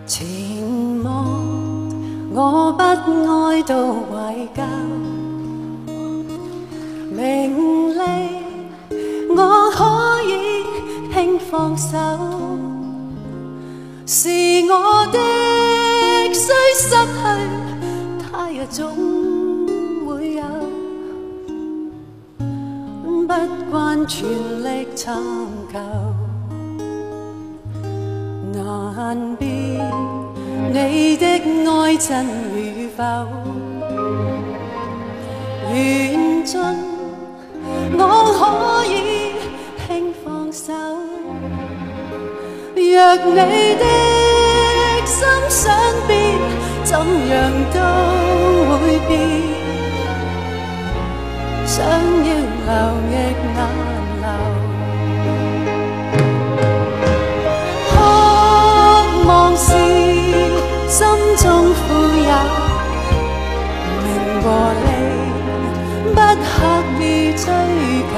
前望，我不愛到懷舊，名利我可以輕放手，是我的雖失去，它也總會有，不慣全力尋求。 難辨你的愛真與否，緣盡我可以輕放手。若你的心想變，怎樣都會變。想要留亦難留。 望是心中富有，名和利不刻意追求，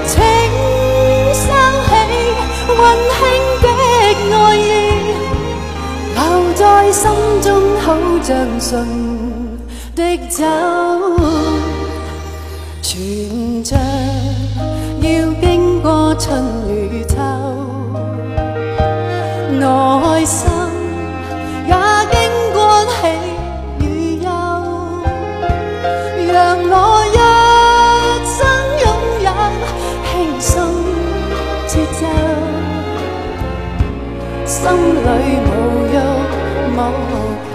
請收起溫馨的愛意，留在心中好像純的酒，存着要經過春與秋。 內心也經過喜與憂，讓我一生擁有輕鬆節奏，心裏無欲無求。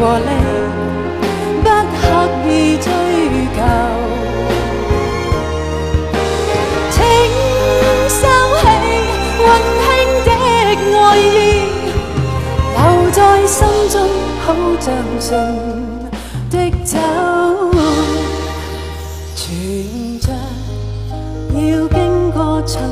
和利不刻意追求，請收起溫馨的愛意，留在心中好像純的酒，存着要經過春。